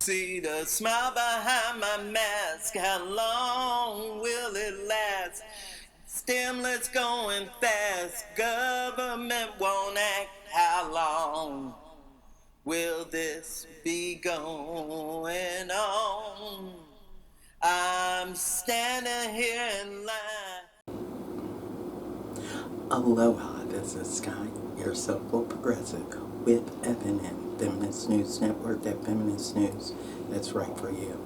See the smile behind my mask, how long will it last? Stimulus going fast, government won't act, how long will this be going on? I'm standing here in line. Aloha, this is Skye, your Soulful Progressive with FNN, Feminist News Network, that Feminist News that's right for you.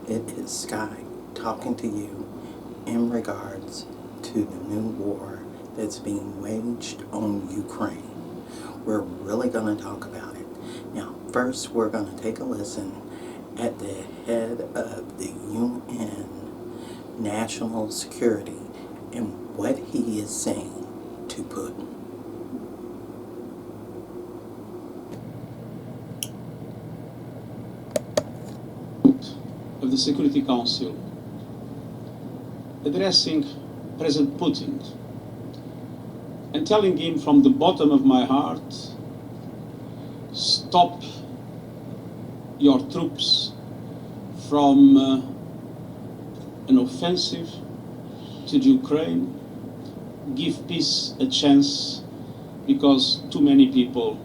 It is Skye talking to you in regards to the new war that's being waged on Ukraine. We're really going to talk about it. Now, first we're going to take a listen at the head of the UN National Security and what he is saying to Putin. Of the Security Council addressing President Putin and telling him from the bottom of my heart, stop your troops from an offensive to Ukraine, give peace a chance because too many people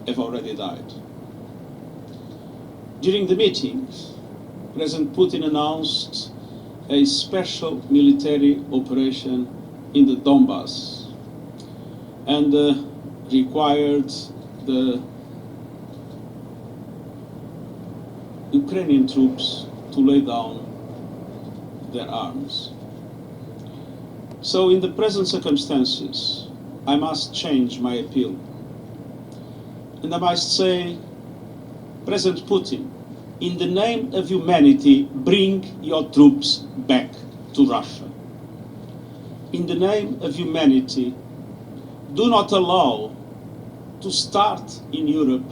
have already died. During the meeting, President Putin announced a special military operation in the Donbass and required the Ukrainian troops to lay down their arms. So in the present circumstances, I must change my appeal. And I must say, President Putin, in the name of humanity, bring your troops back to Russia. In the name of humanity, do not allow to start in Europe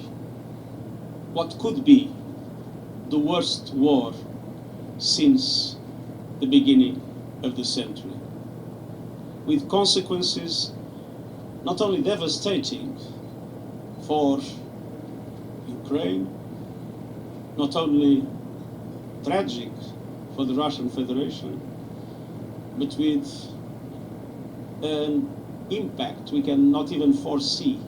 what could be the worst war since the beginning of the century, with consequences not only devastating for Ukraine, not only tragic for the Russian Federation, but with an impact we cannot even foresee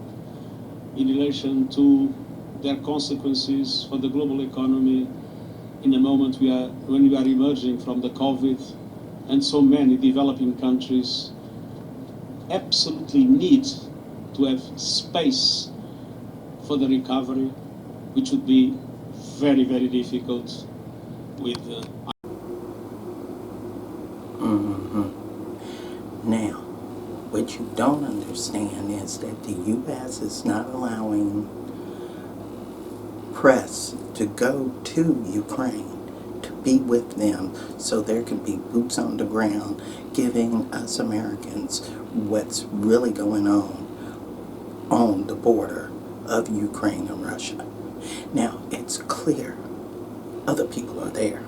in relation to their consequences for the global economy in a moment when we are emerging from the COVID, and so many developing countries absolutely need to have space for the recovery, which would be very, very difficult with Now, what you don't understand is that the U.S. is not allowing press to go to Ukraine to be with them so there can be boots on the ground giving us Americans what's really going on the border of Ukraine and Russia. Now, it's clear other people are there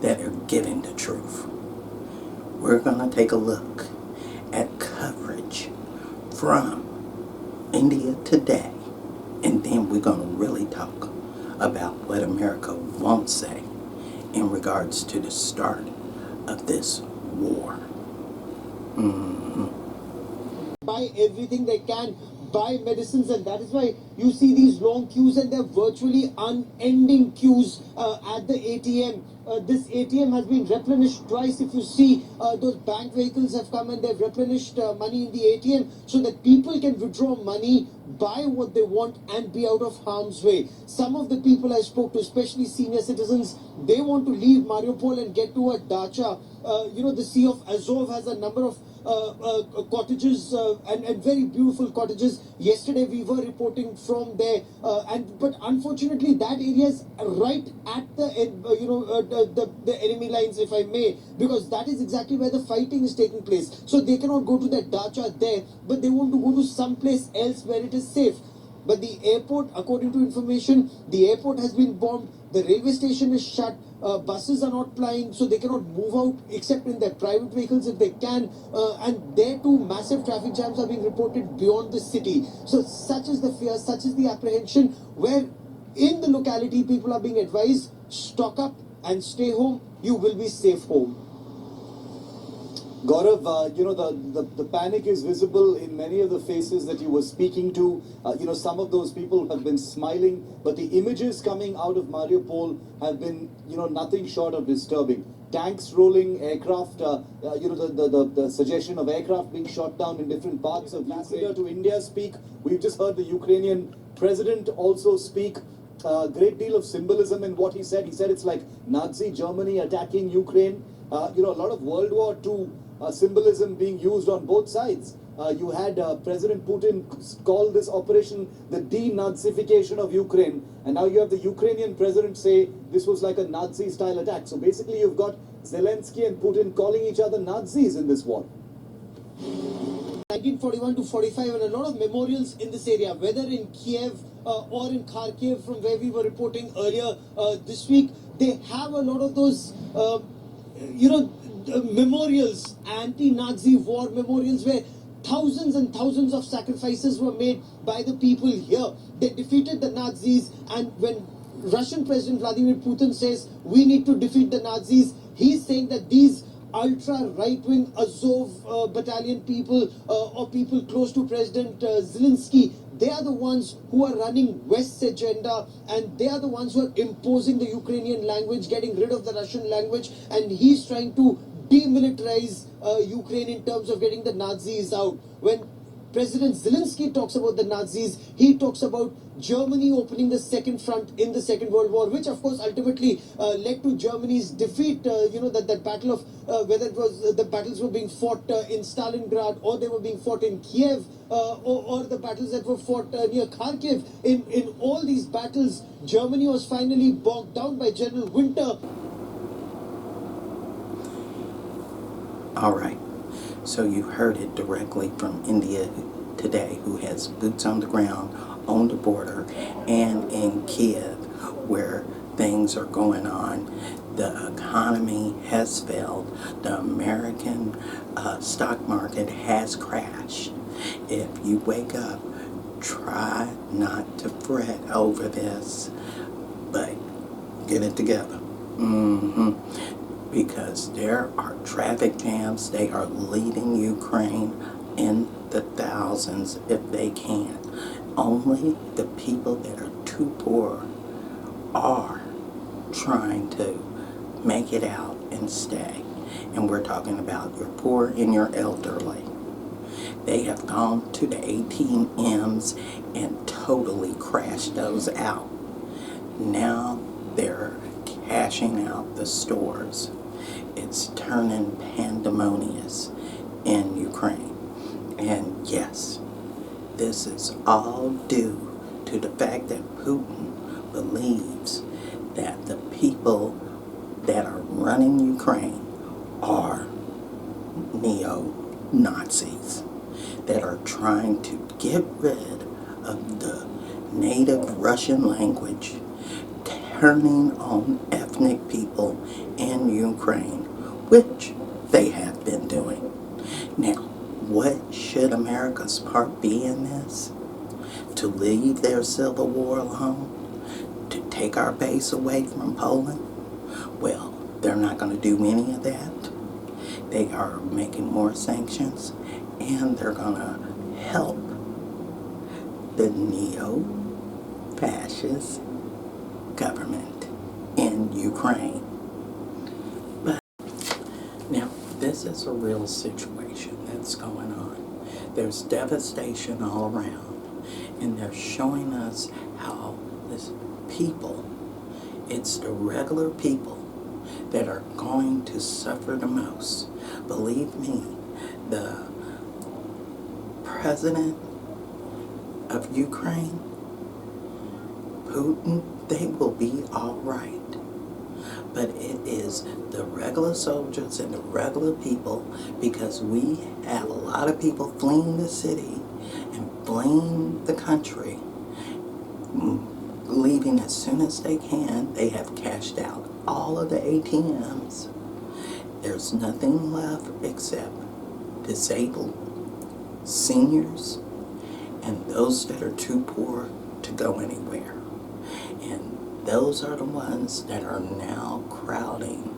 that are giving the truth. We're going to take a look at coverage from India Today, and then we're going to really talk about what America won't say in regards to the start of this war. Buy everything they can, buy medicines, and that is why you see these long queues, and they're virtually unending queues at the ATM. This ATM has been replenished twice. If you see, those bank vehicles have come and they've replenished money in the ATM so that people can withdraw money, buy what they want, and be out of harm's way. Some of the people I spoke to, especially senior citizens, they want to leave Mariupol and get to a dacha. The Sea of Azov has a number of cottages and very beautiful cottages. Yesterday we were reporting from there, but unfortunately that area is right at the enemy lines, if I may, because that is exactly where the fighting is taking place. So they cannot go to that dacha there, but they want to go to some place else where it is safe. But the airport, according to information, the airport has been bombed, the railway station is shut, buses are not plying, so they cannot move out except in their private vehicles if they can, and there too massive traffic jams are being reported beyond the city. So such is the fear, such is the apprehension, where in the locality, people are being advised, stock up and stay home. You will be safe home. Gaurav, the panic is visible in many of the faces that you were speaking to. Some of those people have been smiling, but the images coming out of Mariupol have been, nothing short of disturbing. Tanks rolling, aircraft, the suggestion of aircraft being shot down in different parts of Ukraine. To India speak. We've just heard the Ukrainian president also speak. A great deal of symbolism in what he said. He said it's like Nazi Germany attacking Ukraine. A lot of World War II symbolism being used on both sides. You had President Putin call this operation the denazification of Ukraine, and now you have the Ukrainian president say this was like a Nazi-style attack. So basically you've got Zelensky and Putin calling each other Nazis in this war. 1941 to 45, and a lot of memorials in this area, whether in Kiev or in Kharkiv, from where we were reporting earlier this week, they have a lot of those, memorials, anti-Nazi war memorials, where thousands and thousands of sacrifices were made by the people here. They defeated the Nazis, and when Russian President Vladimir Putin says we need to defeat the Nazis, he's saying that these ultra right-wing Azov battalion people or people close to President Zelensky, they are the ones who are running West's agenda, and they are the ones who are imposing the Ukrainian language, getting rid of the Russian language, and he's trying to demilitarize Ukraine in terms of getting the Nazis out. When President Zelensky talks about the Nazis, he talks about Germany opening the second front in the Second World War, which of course ultimately led to Germany's defeat. That battle of whether it was the battles were being fought in Stalingrad, or they were being fought in Kiev, or the battles that were fought near Kharkiv. In all these battles, Germany was finally bogged down by General Winter. All right. So you heard it directly from India Today, who has boots on the ground on the border and in Kiev, where things are going on. The economy has failed. The American stock market has crashed. If you wake up, try not to fret over this, but get it together. Because there are traffic jams. They are leaving Ukraine in the thousands if they can. Only the people that are too poor are trying to make it out and stay. And we're talking about your poor and your elderly. They have gone to the ATMs and totally crashed those out. Now they're cashing out the stores. It's turning pandemonious in Ukraine. And yes, this is all due to the fact that Putin believes that the people that are running Ukraine are neo-Nazis that are trying to get rid of the native Russian language, turning on ethnic people in Ukraine, which they have been doing. Now, what should America's part be in this? To leave their civil war alone? To take our base away from Poland? Well, they're not going to do any of that. They are making more sanctions, and they're going to help the neo-fascist government in Ukraine. But now, this is a real situation that's going on. There's devastation all around, and they're showing us how this people, it's the regular people that are going to suffer the most. Believe me, the president of Ukraine, Putin, they will be all right. But it is the regular soldiers and the regular people, because we have a lot of people fleeing the city and fleeing the country, leaving as soon as they can. They have cashed out all of the ATMs. There's nothing left except disabled, seniors, and those that are too poor to go anywhere. And those are the ones that are now crowding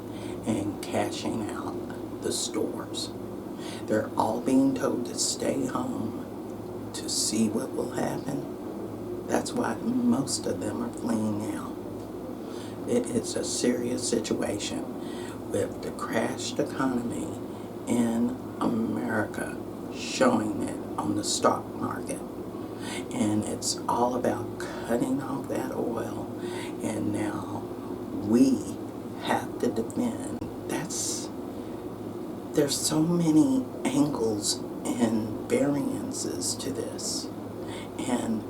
and cashing out the stores. They're all being told to stay home to see what will happen. That's why most of them are fleeing now. It is a serious situation with the crashed economy in America showing it on the stock market. And it's all about cutting off that oil, and now we have to defend. There's so many angles and variances to this. And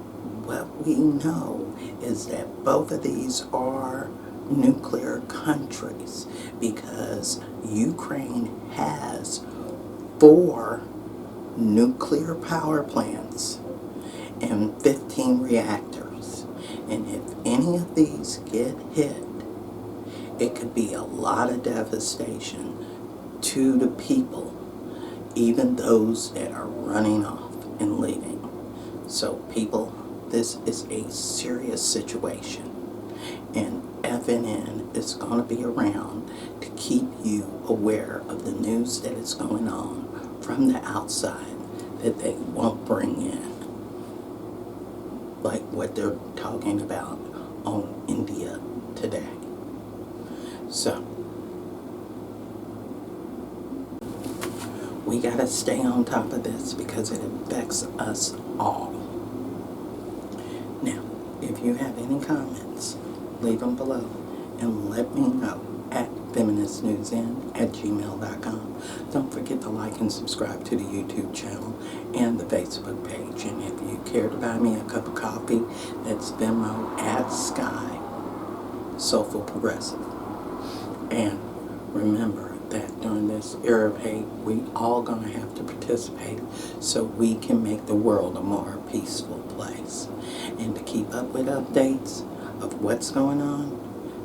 what we know is that both of these are nuclear countries, because Ukraine has 4 nuclear power plants and 15 reactors. And if any of these get hit, it could be a lot of devastation to the people, even those that are running off and leaving. So people, this is a serious situation, and FNN is going to be around to keep you aware of the news that is going on from the outside that they won't bring in, like what they're talking about on India today. So we got to stay on top of this because it affects us all. Now, if you have any comments, leave them below and let me know at FeministNewsN@gmail.com. Don't forget to like and subscribe to the YouTube channel and the Facebook page. And if you care to buy me a cup of coffee, that's Venmo at SkyeSoulfulProgressive. And remember that during this era of hate, we all gonna have to participate so we can make the world a more peaceful place. And to keep up with updates of what's going on,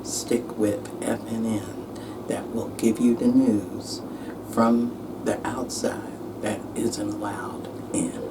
stick with FNN. That will give you the news from the outside that isn't allowed in.